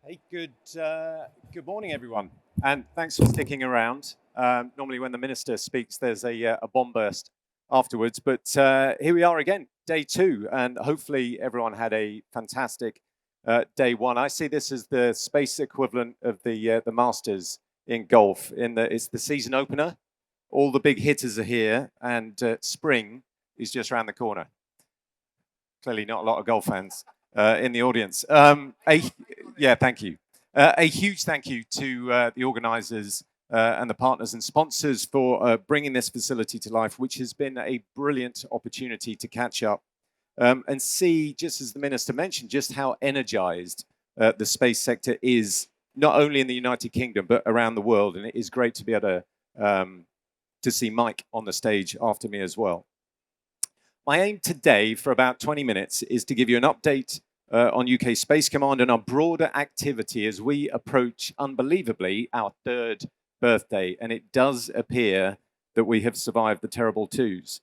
Hey, good morning, everyone, and thanks for sticking around. Normally, when the minister speaks, there's a bomb burst afterwards, but here we are again, day two, and hopefully everyone had a fantastic day one. I see this as the space equivalent of the Masters in golf. It's the season opener. All the big hitters are here, and spring is just around the corner. Clearly, not a lot of golf fans in the audience. Yeah, thank you. A huge thank you to the organisers and the partners and sponsors for bringing this facility to life, which has been a brilliant opportunity to catch up and see, just as the Minister mentioned, just how energised the space sector is, not only in the United Kingdom, but around the world. And it is great to be able to see Mike on the stage after me as well. My aim today for about 20 minutes is to give you an update on UK Space Command and our broader activity as we approach, unbelievably, our third birthday. And it does appear that we have survived the terrible twos.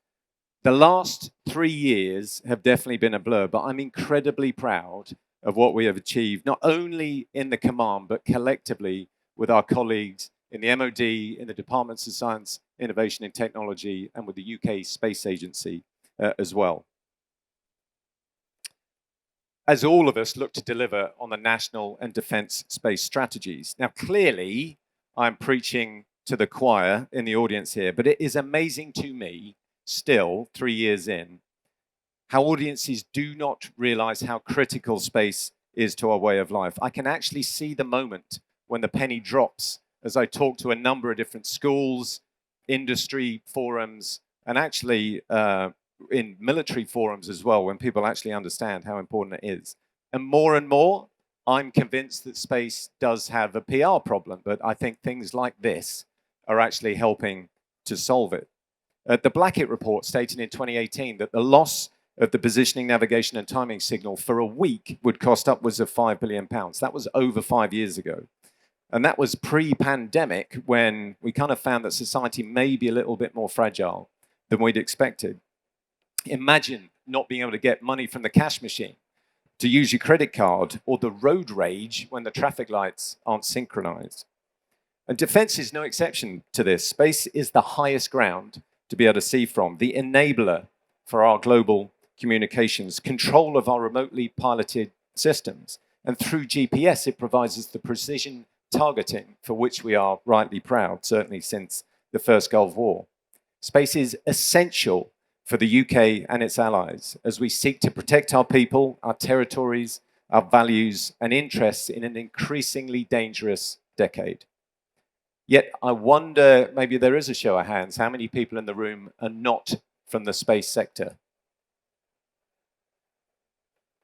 The last 3 years have definitely been a blur, but I'm incredibly proud of what we have achieved, not only in the command, but collectively with our colleagues in the MOD, in the Departments of Science, Innovation and Technology, and with the UK Space Agency as well. As all of us look to deliver on the national and defence space strategies. Now, clearly, I'm preaching to the choir in the audience here, but it is amazing to me, still, 3 years in, how audiences do not realise how critical space is to our way of life. I can actually see the moment when the penny drops as I talk to a number of different schools, industry forums, and actually in military forums as well, when people actually understand how important it is. And more, I'm convinced that space does have a PR problem, but I think things like this are actually helping to solve it. The Blackett report stated in 2018 that the loss of the positioning, navigation and timing signal for a week would cost upwards of £5 billion. That was over 5 years ago. And that was pre-pandemic, when we kind of found that society may be a little bit more fragile than we'd expected. Imagine not being able to get money from the cash machine, to use your credit card, or the road rage when the traffic lights aren't synchronized. And defense is no exception to this. Space is the highest ground to be able to see from, the enabler for our global communications, control of our remotely piloted systems. And through GPS, it provides us the precision targeting for which we are rightly proud, certainly since the First Gulf War. Space is essential for the UK and its allies as we seek to protect our people, our territories, our values and interests in an increasingly dangerous decade. Yet I wonder, maybe there is a show of hands, how many people in the room are not from the space sector?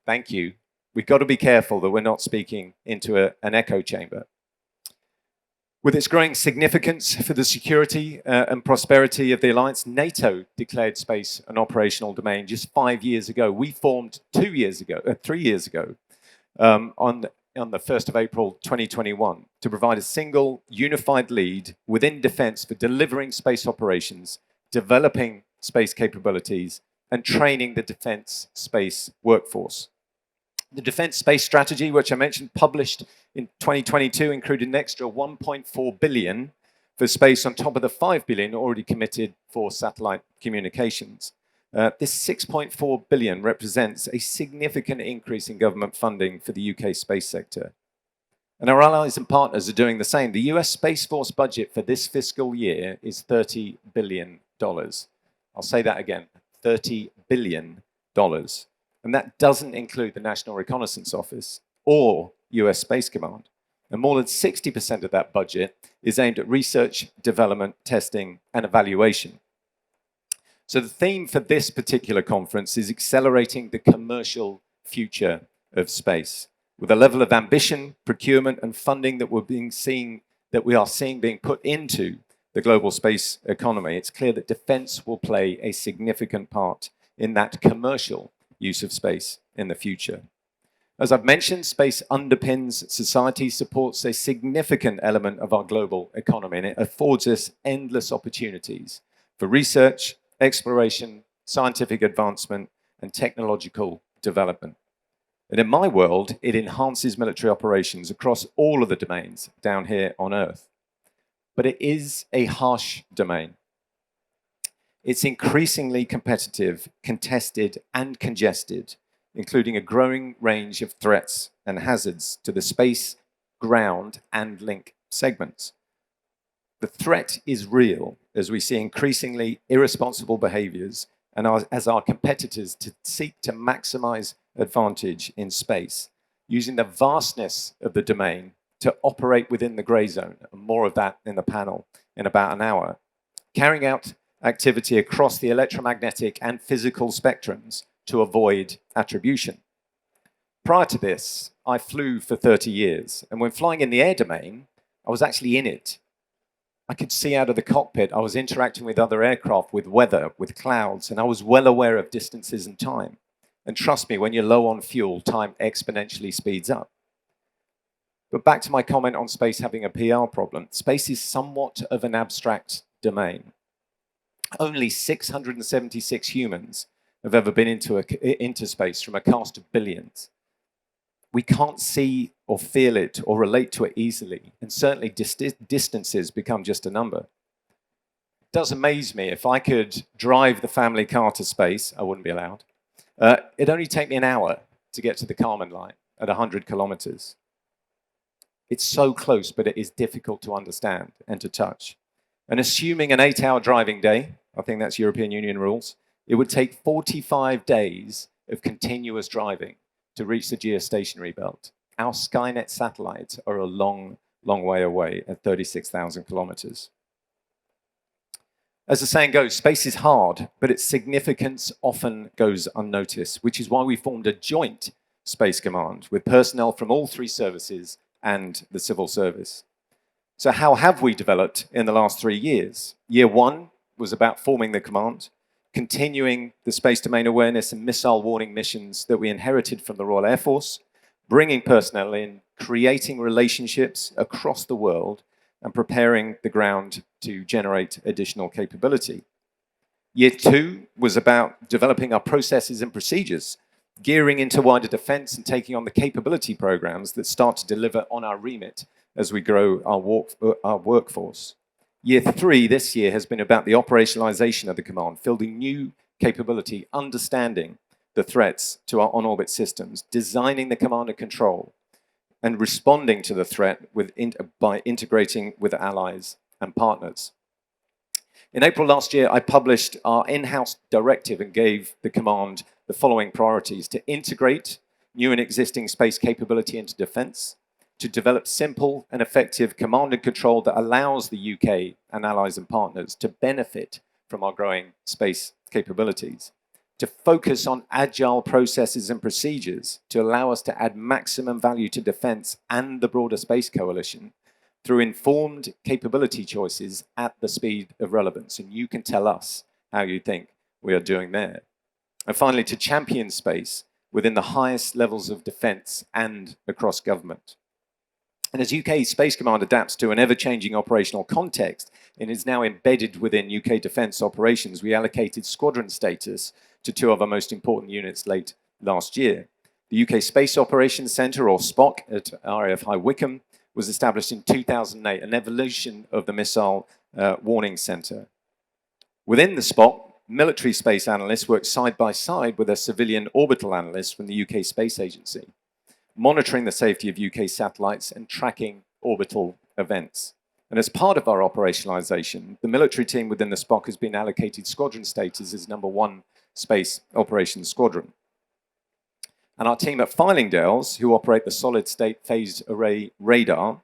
Thank you. We've got to be careful that we're not speaking into an echo chamber. With its growing significance for the security and prosperity of the alliance, NATO declared space an operational domain just 5 years ago. We formed 3 years ago, on the 1st of April 2021, to provide a single unified lead within defence for delivering space operations, developing space capabilities, and training the defence space workforce. The Defence Space Strategy, which I mentioned, published in 2022, included an extra $1.4 billion for space on top of the $5 billion already committed for satellite communications. This $6.4 billion represents a significant increase in government funding for the UK space sector. And our allies and partners are doing the same. The US Space Force budget for this fiscal year is $30 billion. I'll say that again, $30 billion. And that doesn't include the National Reconnaissance Office or US Space Command. And more than 60% of that budget is aimed at research, development, testing, and evaluation. So the theme for this particular conference is accelerating the commercial future of space, with a level of ambition, procurement, and funding that we are seeing being put into the global space economy. It's clear that defense will play a significant part in that commercial use of space in the future. As I've mentioned, space underpins society, supports a significant element of our global economy, and it affords us endless opportunities for research, exploration, scientific advancement, and technological development. And in my world, it enhances military operations across all of the domains down here on Earth. But it is a harsh domain. It's increasingly competitive, contested, and congested, including a growing range of threats and hazards to the space, ground, and link segments. The threat is real as we see increasingly irresponsible behaviors and as our competitors seek to maximize advantage in space, using the vastness of the domain to operate within the gray zone, and more of that in the panel in about an hour, carrying out activity across the electromagnetic and physical spectrums to avoid attribution. Prior to this, I flew for 30 years, and when flying in the air domain, I was actually in it. I could see out of the cockpit. I was interacting with other aircraft, with weather, with clouds, and I was well aware of distances and time. And trust me, when you're low on fuel, time exponentially speeds up. But back to my comment on space having a PR problem. Space is somewhat of an abstract domain. Only 676 humans have ever been into space from a cast of billions. We can't see or feel it or relate to it easily, and certainly distances become just a number. It does amaze me. If I could drive the family car to space, I wouldn't be allowed. It'd only take me an hour to get to the Kármán line at 100 kilometers. It's so close, but it is difficult to understand and to touch. And assuming an 8-hour driving day, I think that's European Union rules, it would take 45 days of continuous driving to reach the geostationary belt. Our Skynet satellites are a long, long way away at 36,000 kilometers. As the saying goes, space is hard, but its significance often goes unnoticed, which is why we formed a joint Space Command with personnel from all three services and the civil service. So how have we developed in the last 3 years? Year one was about forming the command, continuing the space domain awareness and missile warning missions that we inherited from the Royal Air Force, bringing personnel in, creating relationships across the world, and preparing the ground to generate additional capability. Year two was about developing our processes and procedures, gearing into wider defense and taking on the capability programs that start to deliver on our remit as we grow our workforce. Year three this year has been about the operationalization of the command, building new capability, understanding the threats to our on-orbit systems, designing the command and control, and responding to the threat by integrating with allies and partners. In April last year, I published our in-house directive and gave the command the following priorities: to integrate new and existing space capability into defense, to develop simple and effective command and control that allows the UK and allies and partners to benefit from our growing space capabilities, to focus on agile processes and procedures to allow us to add maximum value to defense and the broader space coalition through informed capability choices at the speed of relevance. And you can tell us how you think we are doing there. And finally, to champion space within the highest levels of defense and across government. And as UK Space Command adapts to an ever-changing operational context and is now embedded within UK defence operations, we allocated squadron status to two of our most important units late last year. The UK Space Operations Centre, or SPOC, at RAF High Wycombe, was established in 2008, an evolution of the Missile Warning Centre. Within the SPOC, military space analysts work side by side with a civilian orbital analyst from the UK Space Agency, monitoring the safety of UK satellites and tracking orbital events. And as part of our operationalization, the military team within the SPOC has been allocated squadron status as #1 Space Operations Squadron. And our team at Fylingdales, who operate the solid-state phased array radar,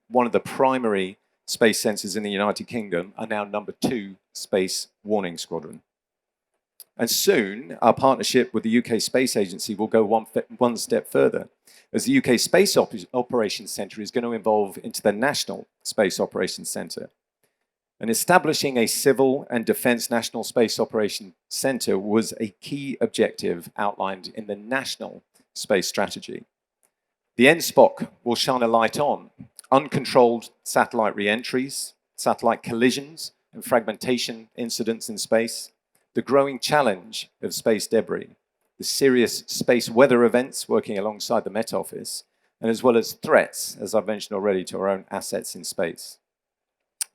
one of the primary space sensors in the United Kingdom, are now #2 Space Warning Squadron. And soon, our partnership with the UK Space Agency will go one step further, as the UK Space Operations Centre is going to evolve into the National Space Operations Centre. And establishing a civil and defence National Space Operations Centre was a key objective outlined in the National Space Strategy. The NSPOC will shine a light on uncontrolled satellite re-entries, satellite collisions and fragmentation incidents in space, the growing challenge of space debris, the serious space weather events working alongside the Met Office, and as well as threats, as I've mentioned already, to our own assets in space.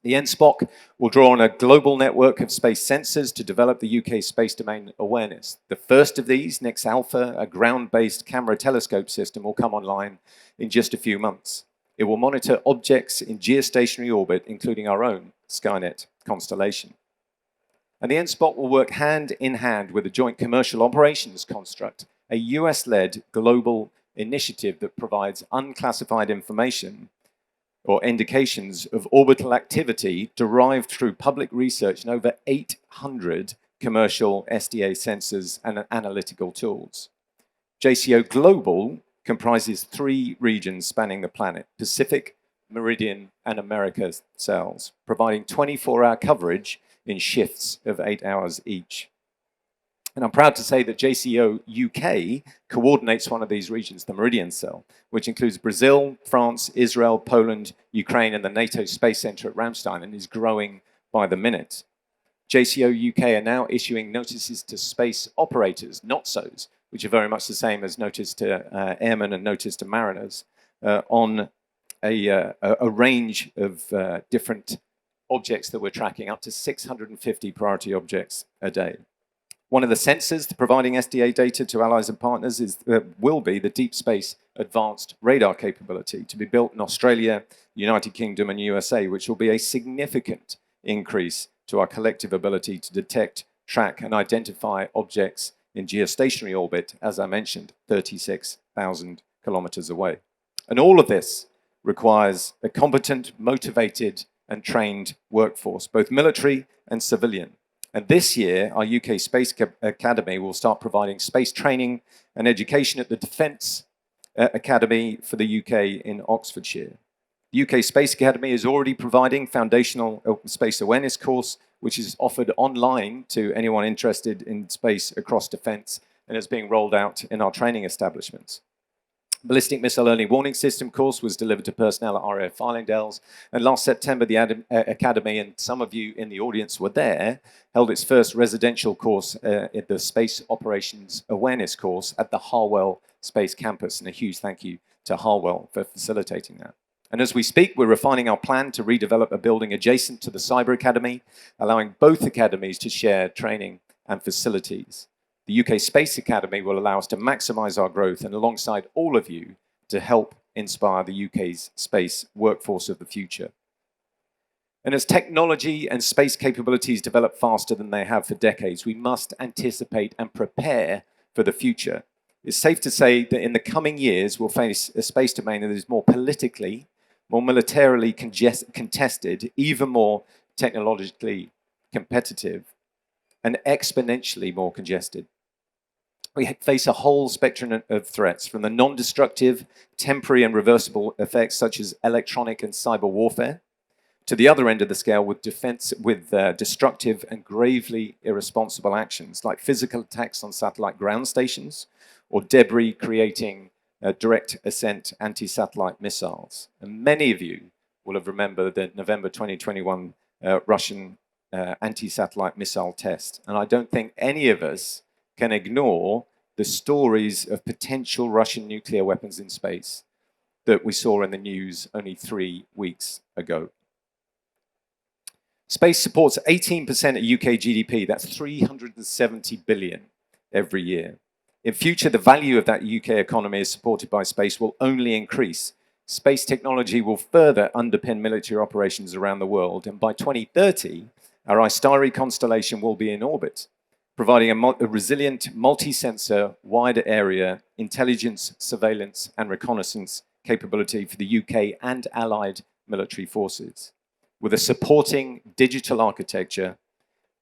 The NSPOC will draw on a global network of space sensors to develop the UK space domain awareness. The first of these, Next Alpha, a ground-based camera telescope system, will come online in just a few months. It will monitor objects in geostationary orbit, including our own Skynet constellation. And the NSPOC will work hand in hand with the Joint Commercial Operations Construct, a US-led global initiative that provides unclassified information or indications of orbital activity derived through public research and over 800 commercial SDA sensors and analytical tools. JCO Global comprises 3 regions spanning the planet: Pacific, Meridian, and America cells, providing 24-hour coverage in shifts of 8 hours each. And I'm proud to say that JCO UK coordinates one of these regions, the Meridian Cell, which includes Brazil, France, Israel, Poland, Ukraine, and the NATO Space Center at Ramstein, and is growing by the minute. JCO UK are now issuing notices to space operators, NOTSOs, which are very much the same as notice to airmen and notice to mariners, on a range of different objects that we're tracking, up to 650 priority objects a day. One of the sensors providing SDA data to allies and partners will be the Deep Space Advanced Radar capability, to be built in Australia, United Kingdom, and USA, which will be a significant increase to our collective ability to detect, track, and identify objects in geostationary orbit, as I mentioned, 36,000 kilometers away. And all of this requires a competent, motivated, and trained workforce, both military and civilian. And this year, our UK Space Academy will start providing space training and education at the Defence Academy for the UK in Oxfordshire. The UK Space Academy is already providing foundational space awareness course, which is offered online to anyone interested in space across defence, and is being rolled out in our training establishments. Ballistic Missile Early Warning System course was delivered to personnel at RAF Arlingdales, and last September the Academy, and some of you in the audience were there, held its first residential course in the Space Operations Awareness course at the Harwell Space Campus, and a huge thank you to Harwell for facilitating that. And as we speak, we're refining our plan to redevelop a building adjacent to the Cyber Academy, allowing both academies to share training and facilities. The UK Space Academy will allow us to maximize our growth, and alongside all of you, to help inspire the UK's space workforce of the future. And as technology and space capabilities develop faster than they have for decades, we must anticipate and prepare for the future. It's safe to say that in the coming years, we'll face a space domain that is more politically, more militarily contested, even more technologically competitive, and exponentially more congested. We face a whole spectrum of threats, from the non-destructive, temporary and reversible effects such as electronic and cyber warfare, to the other end of the scale with destructive and gravely irresponsible actions like physical attacks on satellite ground stations, or debris creating direct ascent anti-satellite missiles. And many of you will have remembered the November 2021 Russian anti-satellite missile test. And I don't think any of us can ignore the stories of potential Russian nuclear weapons in space that we saw in the news only 3 weeks ago. Space supports 18% of UK GDP. That's 370 billion every year. In future, the value of that UK economy is supported by space will only increase. Space technology will further underpin military operations around the world. And by 2030, our Istari constellation will be in orbit, providing a resilient, multi-sensor, wide area intelligence, surveillance, and reconnaissance capability for the UK and allied military forces, with a supporting digital architecture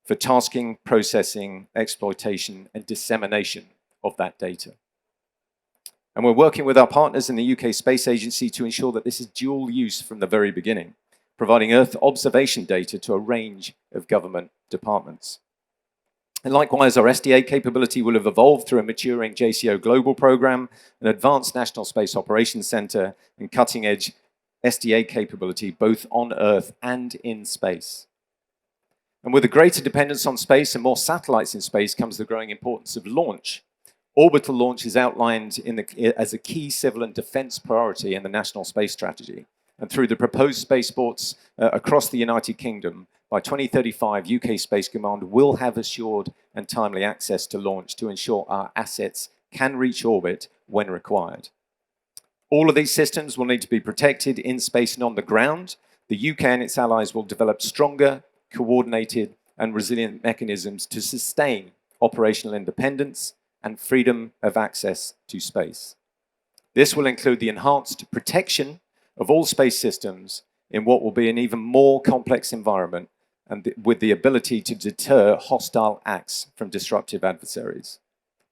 for tasking, processing, exploitation, and dissemination of that data. And we're working with our partners in the UK Space Agency to ensure that this is dual use from the very beginning, providing Earth observation data to a range of government departments. And likewise, our SDA capability will have evolved through a maturing JCO Global program, an advanced National Space Operations Center, and cutting-edge SDA capability both on Earth and in space. And with a greater dependence on space and more satellites in space comes the growing importance of launch. Orbital launch is outlined as a key civil and defence priority in the National Space Strategy. And through the proposed spaceports across the United Kingdom, by 2035, UK Space Command will have assured and timely access to launch to ensure our assets can reach orbit when required. All of these systems will need to be protected in space and on the ground. The UK and its allies will develop stronger, coordinated, and resilient mechanisms to sustain operational independence and freedom of access to space. This will include the enhanced protection of all space systems in what will be an even more complex environment and with the ability to deter hostile acts from disruptive adversaries.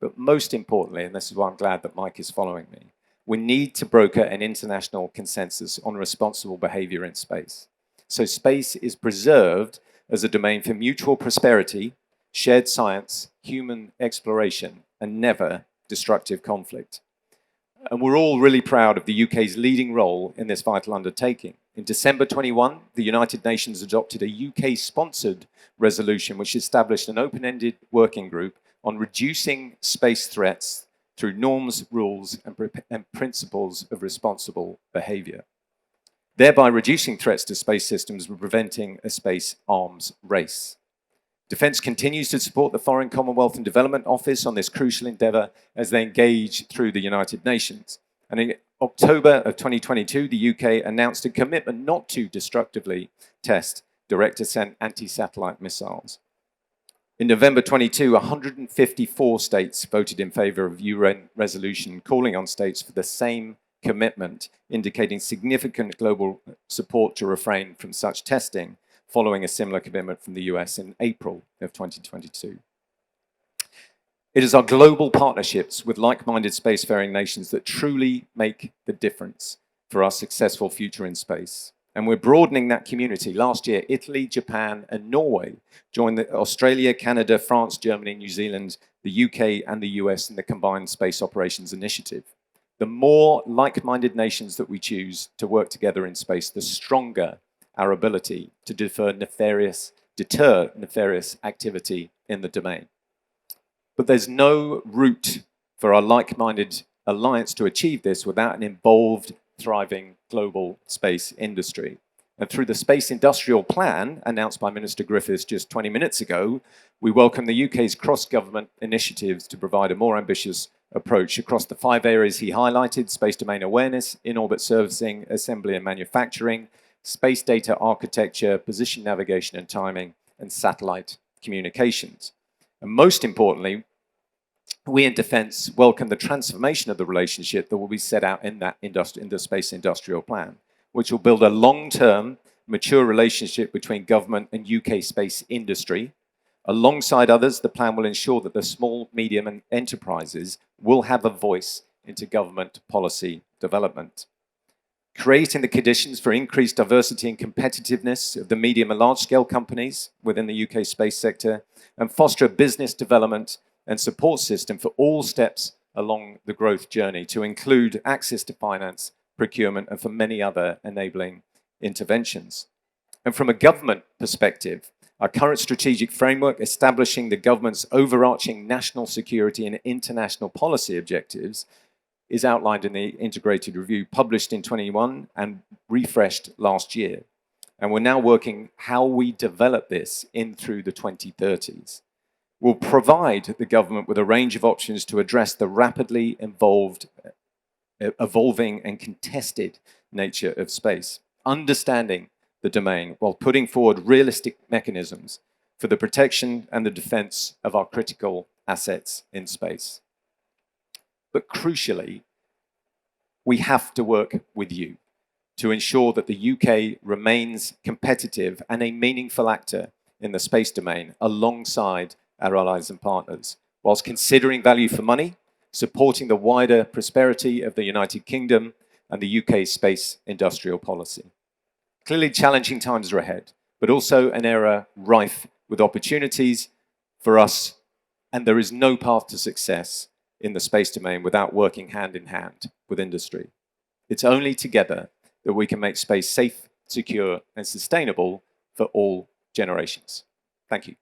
But most importantly, and this is why I'm glad that Mike is following me, we need to broker an international consensus on responsible behavior in space. So space is preserved as a domain for mutual prosperity, shared science, human exploration, and never destructive conflict. And we're all really proud of the UK's leading role in this vital undertaking. In December 21, the United Nations adopted a UK-sponsored resolution which established an open-ended working group on reducing space threats through norms, rules, and principles of responsible behavior, thereby reducing threats to space systems and preventing a space arms race. Defence continues to support the Foreign Commonwealth and Development Office on this crucial endeavour as they engage through the United Nations. And in October of 2022, the UK announced a commitment not to destructively test direct-ascent anti-satellite missiles. In November 22, 154 states voted in favour of UN resolution calling on states for the same commitment, indicating significant global support to refrain from such testing, following a similar commitment from the US in April of 2022. It is our global partnerships with like-minded spacefaring nations that truly make the difference for our successful future in space. And we're broadening that community. Last year, Italy, Japan, and Norway joined Australia, Canada, France, Germany, New Zealand, the UK, and the US in the Combined Space Operations Initiative. The more like-minded nations that we choose to work together in space, the stronger our ability to deter nefarious activity in the domain. But there's no route for our like-minded alliance to achieve this without an involved, thriving global space industry. And through the Space Industrial Plan, announced by Minister Griffiths just 20 minutes ago, we welcome the UK's cross-government initiatives to provide a more ambitious approach across the 5 areas he highlighted: space domain awareness, in-orbit servicing, assembly and manufacturing, space data architecture, position navigation and timing, and satellite communications. And most importantly, we in Defence welcome the transformation of the relationship that will be set out in the Space Industrial Plan, which will build a long-term, mature relationship between government and UK space industry. Alongside others, the plan will ensure that the small, medium, and enterprises will have a voice into government policy development. Creating the conditions for increased diversity and competitiveness of the medium and large-scale companies within the UK space sector, and foster a business development and support system for all steps along the growth journey to include access to finance, procurement, and for many other enabling interventions. And from a government perspective, our current strategic framework establishing the government's overarching national security and international policy objectives is outlined in the integrated review published in 21 and refreshed last year. And we're now working how we develop this in through the 2030s. We'll provide the government with a range of options to address the rapidly evolving and contested nature of space, understanding the domain while putting forward realistic mechanisms for the protection and the defense of our critical assets in space. But crucially, we have to work with you to ensure that the UK remains competitive and a meaningful actor in the space domain alongside our allies and partners, whilst considering value for money, supporting the wider prosperity of the United Kingdom and the UK's space industrial policy. Clearly challenging times are ahead, but also an era rife with opportunities for us, and there is no path to success in the space domain without working hand in hand with industry. It's only together that we can make space safe, secure, and sustainable for all generations. Thank you.